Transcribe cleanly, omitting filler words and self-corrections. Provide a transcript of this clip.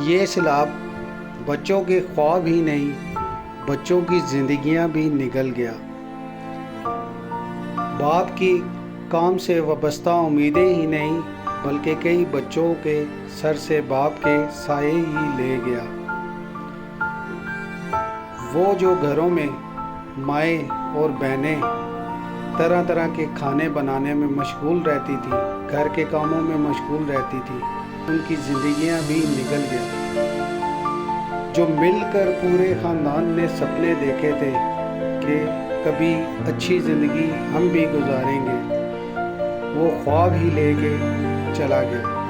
ये सैलाब बच्चों के ख्वाब ही नहीं, बच्चों की ज़िंदगियां भी निगल गया। बाप की काम से वाबस्ता उम्मीदें ही नहीं, बल्कि कई बच्चों के सर से बाप के साए ही ले गया। वो जो घरों में माएँ और बहनें तरह तरह के खाने बनाने में मशगूल रहती थी, घर के कामों में मशगूल रहती थी, उनकी ज़िंदगियां भी निकल गया। जो मिलकर पूरे ख़ानदान ने सपने देखे थे कि कभी अच्छी ज़िंदगी हम भी गुजारेंगे, वो ख्वाब ही लेके चला गया।